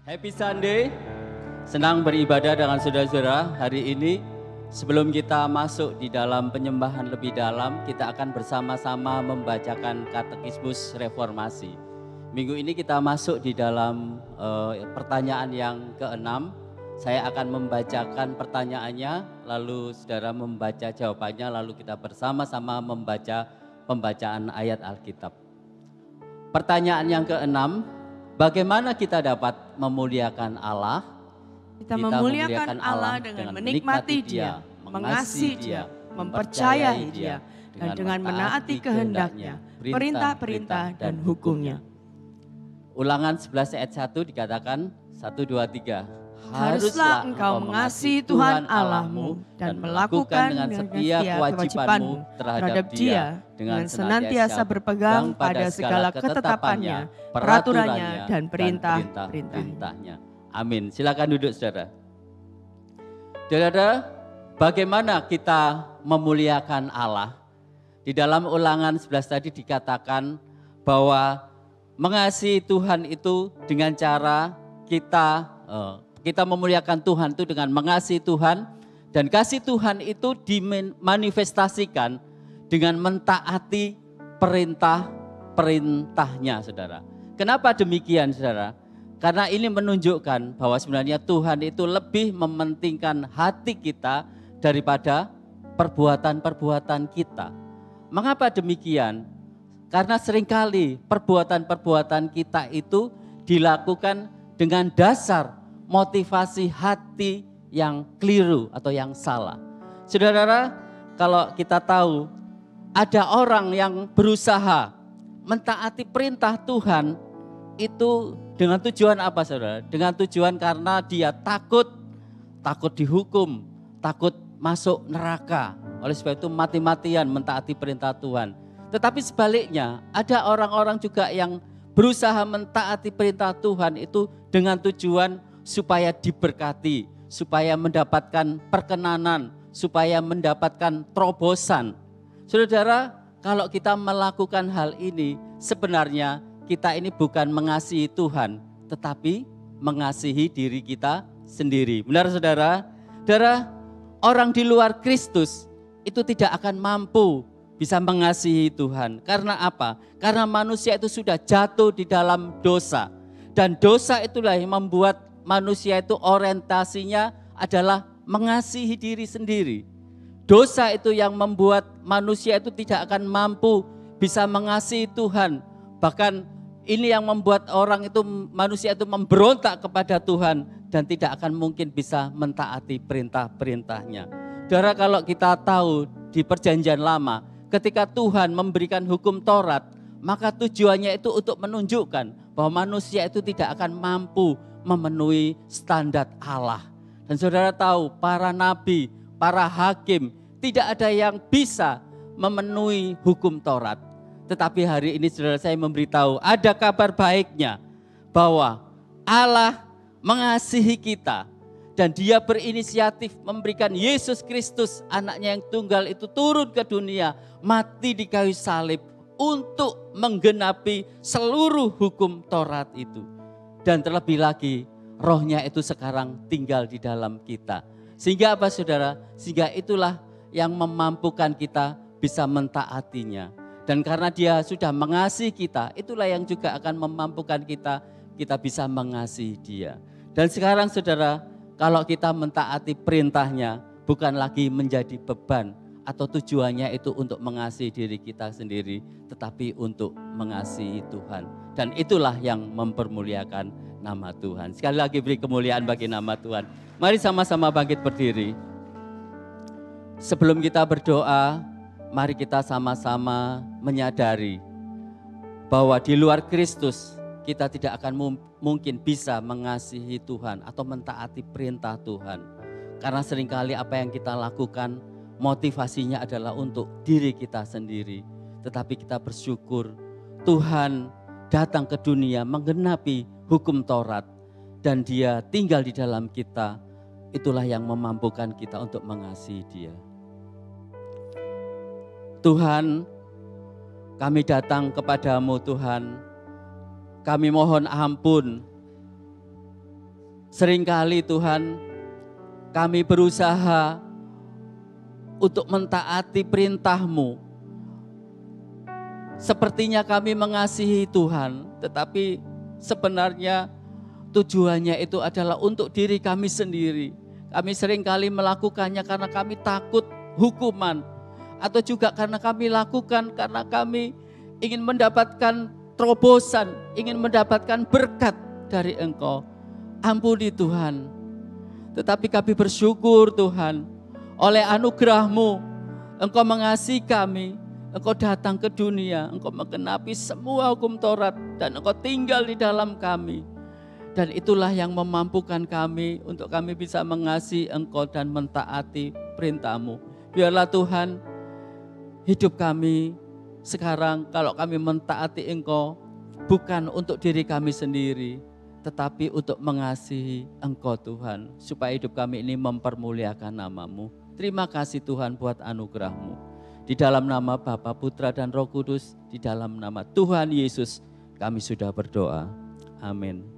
Happy Sunday, senang beribadah dengan saudara-saudara hari ini. Sebelum kita masuk di dalam penyembahan lebih dalam, kita akan bersama-sama membacakan katekismus reformasi. Minggu ini kita masuk di dalam pertanyaan yang ke-6. Saya akan membacakan pertanyaannya, lalu saudara membaca jawabannya, lalu kita bersama-sama membaca pembacaan ayat Alkitab. Pertanyaan yang ke-6. Bagaimana kita dapat memuliakan Allah? Kita memuliakan Allah dengan menikmati Dia, mengasihi Dia, mempercayai Dia, dan dengan menaati kehendak-Nya, perintah-perintah dan hukum-Nya. Ulangan 11 ayat 1 dikatakan 1, 2, 3. Haruslah engkau mengasihi Tuhan Allahmu dan melakukan dengan setia kewajibanmu terhadap Dia dengan senantiasa berpegang pada segala ketetapannya, peraturannya, dan perintah-perintahnya. Amin. Silakan duduk saudara. Saudara, bagaimana kita memuliakan Allah? Di dalam ulangan 11 tadi dikatakan bahwa mengasihi Tuhan itu dengan cara kita memuliakan Tuhan itu dengan mengasihi Tuhan, dan kasih Tuhan itu dimanifestasikan dengan mentaati perintah-perintahnya, saudara. Kenapa demikian, saudara? Karena ini menunjukkan bahwa sebenarnya Tuhan itu lebih mementingkan hati kita daripada perbuatan-perbuatan kita. Mengapa demikian? Karena seringkali perbuatan-perbuatan kita itu dilakukan dengan dasar motivasi hati yang keliru atau yang salah. Saudara, kalau kita tahu ada orang yang berusaha mentaati perintah Tuhan itu dengan tujuan apa, saudara? Dengan tujuan karena dia takut dihukum, takut masuk neraka. Oleh sebab itu mati-matian mentaati perintah Tuhan. Tetapi sebaliknya ada orang-orang juga yang berusaha mentaati perintah Tuhan itu dengan tujuan supaya diberkati, supaya mendapatkan perkenanan, supaya mendapatkan terobosan. Saudara, kalau kita melakukan hal ini, sebenarnya kita ini bukan mengasihi Tuhan, tetapi mengasihi diri kita sendiri. Benar saudara? Saudara, orang di luar Kristus itu tidak akan mampu bisa mengasihi Tuhan. Karena apa? Karena manusia itu sudah jatuh di dalam dosa. Dan dosa itulah yang membuat manusia itu orientasinya adalah mengasihi diri sendiri. Dosa itu yang membuat manusia itu tidak akan mampu bisa mengasihi Tuhan. Bahkan ini yang membuat manusia itu memberontak kepada Tuhan dan tidak akan mungkin bisa mentaati perintah-perintahnya. Saudara, kalau kita tahu di Perjanjian Lama, ketika Tuhan memberikan hukum Taurat, maka tujuannya itu untuk menunjukkan bahwa manusia itu tidak akan mampu memenuhi standar Allah. Dan saudara tahu para nabi, para hakim tidak ada yang bisa memenuhi hukum Taurat. Tetapi hari ini saudara saya memberitahu ada kabar baiknya bahwa Allah mengasihi kita dan Dia berinisiatif memberikan Yesus Kristus anaknya yang tunggal itu turun ke dunia, mati di kayu salib untuk menggenapi seluruh hukum Taurat itu. Dan terlebih lagi rohnya itu sekarang tinggal di dalam kita. Sehingga apa saudara? Sehingga itulah yang memampukan kita bisa mentaatinya. Dan karena Dia sudah mengasihi kita, itulah yang juga akan memampukan kita bisa mengasihi Dia. Dan sekarang saudara, kalau kita mentaati perintahnya bukan lagi menjadi beban atau tujuannya itu untuk mengasihi diri kita sendiri, tetapi untuk mengasihi Tuhan. Dan itulah yang mempermuliakan nama Tuhan. Sekali lagi beri kemuliaan bagi nama Tuhan. Mari sama-sama bangkit berdiri. Sebelum kita berdoa, mari kita sama-sama menyadari bahwa di luar Kristus kita tidak akan mungkin bisa mengasihi Tuhan atau mentaati perintah Tuhan. Karena seringkali apa yang kita lakukan motivasinya adalah untuk diri kita sendiri. Tetapi kita bersyukur Tuhan datang ke dunia menggenapi hukum Taurat dan Dia tinggal di dalam kita. Itulah yang memampukan kita untuk mengasihi Dia. Tuhan, kami datang kepadamu Tuhan. Kami mohon ampun Seringkali Tuhan kami berusaha untuk mentaati perintah-Mu. Sepertinya kami mengasihi Tuhan, tetapi sebenarnya tujuannya itu adalah untuk diri kami sendiri. Kami seringkali melakukannya karena kami takut hukuman, atau juga karena kami lakukan karena kami ingin mendapatkan terobosan, ingin mendapatkan berkat dari Engkau. Ampuni Tuhan. Tetapi kami bersyukur Tuhan, oleh anugerah-Mu, Engkau mengasihi kami, Engkau datang ke dunia, Engkau menggenapi semua hukum Taurat, dan Engkau tinggal di dalam kami. Dan itulah yang memampukan kami untuk kami bisa mengasihi Engkau dan mentaati perintah-Mu. Biarlah Tuhan, hidup kami sekarang kalau kami mentaati Engkau, bukan untuk diri kami sendiri, tetapi untuk mengasihi Engkau Tuhan, supaya hidup kami ini mempermuliakan nama-Mu. Terima kasih Tuhan buat anugerah-Mu. Di dalam nama Bapa, Putra, dan Roh Kudus, di dalam nama Tuhan Yesus, kami sudah berdoa. Amin.